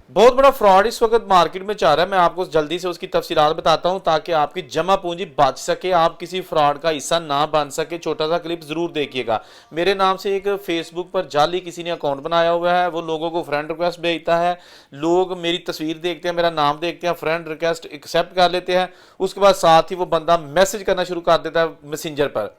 बहुत बड़ा फ्रॉड इस वक्त मार्केट में चाह रहा है। मैं आपको जल्दी से उसकी तफसीलात बताता हूं ताकि आपकी जमा पूंजी बच सके, आप किसी फ्रॉड का हिस्सा ना बन सके। छोटा सा क्लिप जरूर देखिएगा। मेरे नाम से एक फेसबुक पर जाली किसी ने अकाउंट बनाया हुआ है, वो लोगों को फ्रेंड रिक्वेस्ट भेजता है। लोग मेरी तस्वीर देखते हैं, मेरा नाम देखते हैं, फ्रेंड रिक्वेस्ट एक्सेप्ट कर लेते हैं। उसके बाद साथ ही वो बंदा मैसेज करना शुरू कर देता है मैसेंजर पर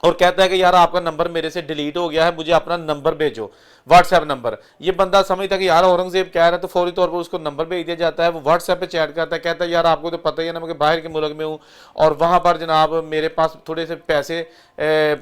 और कहता है कि यार आपका नंबर मेरे से डिलीट हो गया है, मुझे अपना नंबर भेजो, व्हाट्सएप नंबर। ये बंदा समझता है कि यार औरंगजेब कह रहा है, तो फौरी तौर पर उसको नंबर भेज दिया जाता है। वो व्हाट्सएप पे चैट करता है, कहता है यार आपको तो पता ही है ना मैं बाहर के मुल्क में हूँ और वहाँ पर जनाब मेरे पास थोड़े से पैसे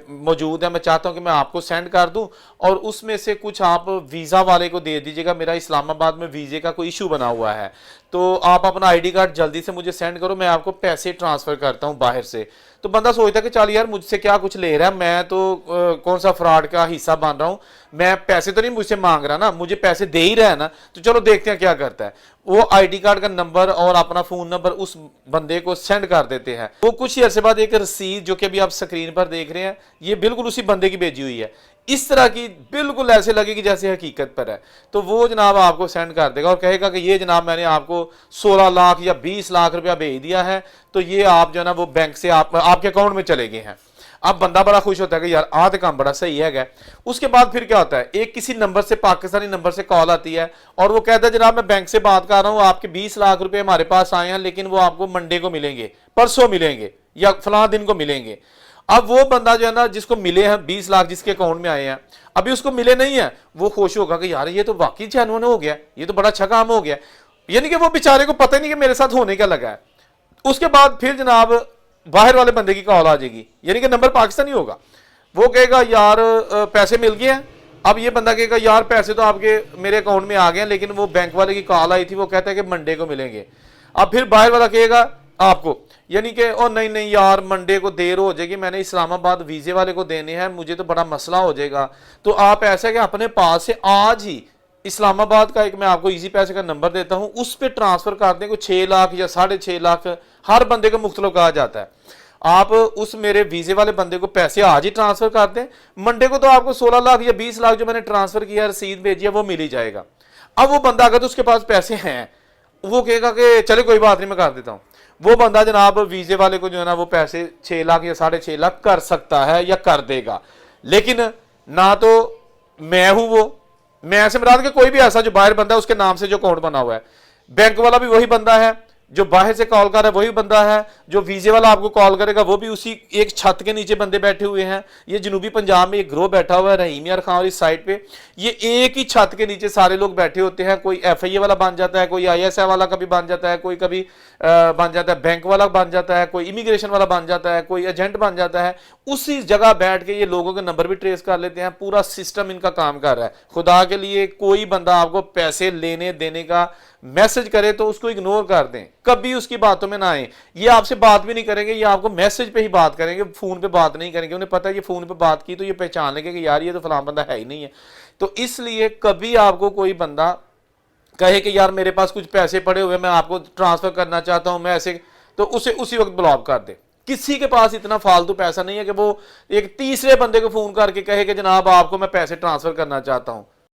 मौजूद हैं, मैं चाहता हूँ कि मैं आपको सेंड कर दूँ और उसमें से कुछ आप वीज़ा वाले को दे दीजिएगा। मेरा इस्लामाबाद में वीज़े का कोई इशू बना हुआ है, तो आप अपना आईडी कार्ड जल्दी से मुझे सेंड करो, मैं आपको पैसे ट्रांसफ़र करता हूँ बाहर से। तो बंदा सोचता है कि चल यार मुझसे क्या कुछ ले रहा है, मैं तो कौन सा फ्रॉड का हिस्सा बन रहा हूँ, मैं पैसे तो नहीं मुझसे मांग रहा ना, मुझे पैसे दे ही रहा है ना, तो चलो देखते हैं क्या करता है। वो आईडी कार्ड का नंबर और अपना फ़ोन नंबर उस बंदे को सेंड कर देते हैं। वो कुछ ही अरसे बाद एक रसीद जो कि अभी आप स्क्रीन पर देख रहे हैं, ये बिल्कुल उसी बंदे की भेजी हुई है, इस तरह की बिल्कुल ऐसे लगेगी जैसे हकीकत पर है। तो वो जनाब आपको सेंड कर देगा और कहेगा कि ये जनाब मैंने आपको 16 लाख या 20 लाख रुपया भेज दिया है, तो ये आप जो है ना वो बैंक से आपके अकाउंट में चले गए हैं। अब बंदा बड़ा खुश होता है कि यार आज काम बड़ा सही है। उसके बाद फिर क्या होता है, एक किसी नंबर से, पाकिस्तानी नंबर से कॉल आती है और वो कहता है जनाब मैं बैंक से बात कर रहा हूँ, आपके 20 लाख रुपए हमारे पास आए हैं, लेकिन वो आपको मंडे को मिलेंगे, परसों मिलेंगे या फलां दिन को मिलेंगे। अब वो बंदा जो है ना जिसको मिले हैं 20 लाख जिसके अकाउंट में आए हैं, अभी उसको मिले नहीं है, वो खुश होगा कि यार ये तो वाकई जेन्युइन हो गया, ये तो बड़ा अच्छा काम हो गया। यानी कि वो बेचारे को पता नहीं कि मेरे साथ होने क्या लगा है। उसके बाद फिर जनाब बाहर वाले बंदे की कॉल आ जाएगी, यानी कि नंबर पाकिस्तानी होगा। वो कहेगा यार पैसे मिल गए हैं। अब ये बंदा कहेगा यार पैसे तो आपके मेरे अकाउंट में आ गए हैं, लेकिन वो बैंक वाले की कॉल आई थी, वो कहता है कि मंडे को मिलेंगे। अब फिर बाहर वाला कहेगा आपको, यानी कि ओ नहीं नहीं यार मंडे को देर हो जाएगी, मैंने इस्लामाबाद वीज़े वाले को देने हैं, मुझे तो बड़ा मसला हो जाएगा। तो आप ऐसा कि अपने पास से आज ही इस्लामाबाद का एक मैं आपको इजी पैसे का नंबर देता हूं, उस पर ट्रांसफ़र कर दें। कोई 6 लाख या 6.5 लाख हर बंदे को मुख्तलिफ कहा जाता है। आप उस मेरे वीज़े वाले बंदे को पैसे आज ही ट्रांसफ़र कर दें, मंडे को तो आपको 16 लाख या 20 लाख जो मैंने ट्रांसफ़र किया रसीद भेजी है वो मिल ही जाएगा। अब वो बंदा अगर तो उसके पास पैसे हैं, वो कहेगा कि चले कोई बात नहीं मैं कर देता हूँ। वो बंदा जनाब वीज़े वाले को जो है ना वो पैसे 6 लाख या 6.5 लाख कर सकता है या कर देगा, लेकिन ना तो मैं हूं वो, मैं ऐसे मराद के कोई भी ऐसा जो बाहर बंदा है उसके नाम से जो अकाउंट बना हुआ है, बैंक वाला भी वही बंदा है, जो बाहर से कॉल कर रहा है वही बंदा है, जो वीज़े वाला आपको कॉल करेगा वो भी उसी एक छत के नीचे बंदे बैठे हुए हैं। ये जनूबी पंजाब में एक ग्रोह बैठा हुआ है रहीम यार खान और इस साइड पे, ये एक ही छत के नीचे सारे लोग बैठे होते हैं। कोई FIA वाला बन जाता है, कोई ISI वाला कभी बन जाता है, कोई कभी बन जाता है बैंक वाला बन जाता है, कोई इमिग्रेशन वाला बन जाता है, कोई एजेंट बन जाता है। उसी जगह बैठ के ये लोगों के नंबर भी ट्रेस कर लेते हैं। पूरा सिस्टम इनका काम कर रहा है। खुदा के लिए कोई बंदा आपको पैसे लेने देने का मैसेज करे तो उसको इग्नोर कर दें, कभी उसकी बातों में ना आए। ये आपसे बात भी नहीं करेंगे, ये आपको मैसेज पे ही बात करेंगे, फोन पे बात नहीं करेंगे। उन्हें पता है ये फोन पे बात की तो ये पहचान लेंगे कि यार ये तो फलां बंदा है ही नहीं है। तो इसलिए कभी आपको कोई बंदा कहे कि यार मेरे पास कुछ पैसे पड़े हुए मैं आपको ट्रांसफर करना चाहता हूं, मैं ऐसे, तो उसे उसी वक्त ब्लॉक कर दे। किसी के पास इतना फालतू पैसा नहीं है कि वो एक तीसरे बंदे को फोन करके कहे कि जनाब आपको मैं पैसे ट्रांसफर करना चाहता हूं।